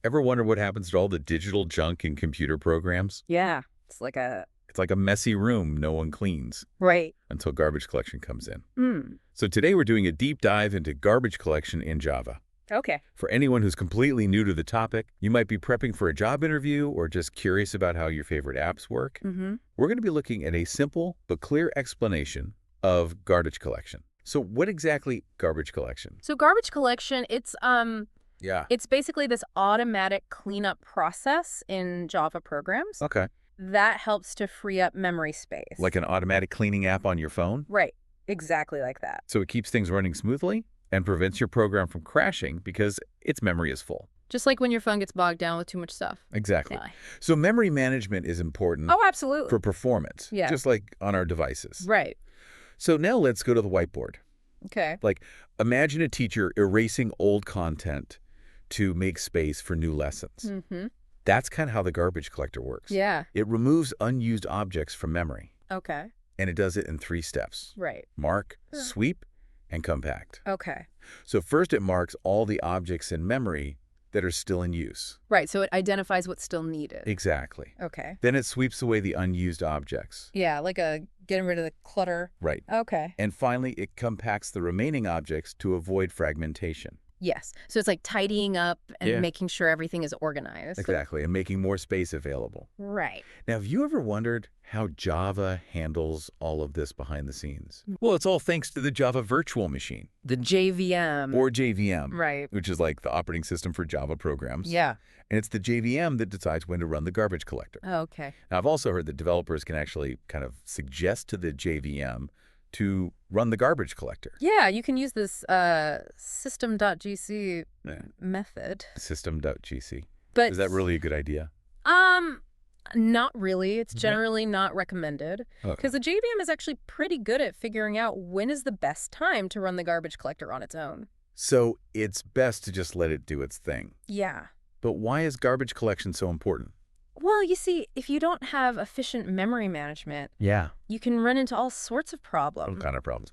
Ever wonder what happens to all the digital junk in computer programs? Yeah. It's like a messy room no one cleans Right. until garbage collection comes in. Hmm. So today we're doing a deep dive into garbage collection in Java. Okay. For anyone who's completely new to the topic, you might be prepping for a job interview or just curious about how your favorite apps work. Mm-hmm. We're going to be looking at a simple but clear explanation of garbage collection. So what exactly garbage collection? So garbage collection, Yeah. it's basically this automatic cleanup process in Java programs Okay. that helps to free up memory space. Like an automatic cleaning app on your phone? Right. Exactly like that. So it keeps things running smoothly and prevents your program from crashing because its memory is full. Just like when your phone gets bogged down with too much stuff. Exactly. Yeah. So memory management is important Oh, absolutely. for performance, Yeah. just like on our devices. Right. So now let's go to the whiteboard. Okay. Like, imagine a teacher erasing old content to make space for new lessons. Mm-hmm. That's kind of how the garbage collector works. Yeah. It removes unused objects from memory, Okay. and it does it in 3 steps. Right. Mark, sweep, and compact. Okay. So first it marks all the objects in memory that are still in use. Right. So it identifies what's still needed. Exactly. Okay. Then it sweeps away the unused objects. Yeah, like getting rid of the clutter. Right. Okay. And finally, it compacts the remaining objects to avoid fragmentation. Yes. So it's like tidying up and Yeah. making sure everything is organized. Exactly, and making more space available. Right. Now, have you ever wondered how Java handles all of this behind the scenes? Well, it's all thanks to the Java Virtual Machine, The JVM. or JVM, Right. which is like the operating system for Java programs. Yeah. And it's the JVM that decides when to run the garbage collector. Okay. Now, I've also heard that developers can actually kind of suggest to the JVM to run the garbage collector. Yeah, you can use this system.gc Yeah. method. System.gc. But Is that really a good idea? not really. It's Yeah. generally not recommended Okay. because the JVM is actually pretty good at figuring out when is the best time to run the garbage collector on its own. So it's best to just let it do its thing. Yeah. But why is garbage collection so important? Well, you see, if you don't have efficient memory management, Yeah. you can run into all sorts of What problems. kind of problems?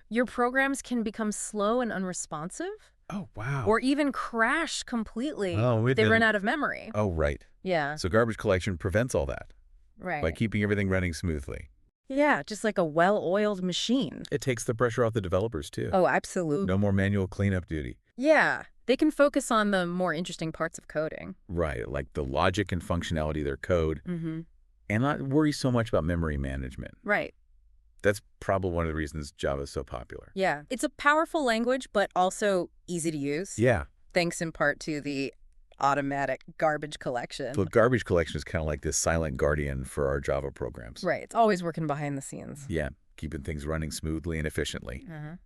Your programs can become slow and unresponsive, Oh, wow. or even crash completely. Oh, if they run out of memory. Oh, right. Yeah, So garbage collection prevents all that right. by keeping everything running smoothly. Yeah, just like a well-oiled machine. It takes the pressure off the developers, too. Oh, absolutely. No more manual cleanup duty. Yeah, they can focus on the more interesting parts of coding. Right, like the logic and functionality of their code, Mm-hmm. and not worry so much about memory management. Right. That's probably one of the reasons Java is so popular. Yeah, it's a powerful language, but also easy to use. Yeah. Thanks in part to the automatic garbage collection. So garbage collection is kind of like this silent guardian for our Java programs. Right, it's always working behind the scenes. Yeah, keeping things running smoothly and efficiently. Uh-huh.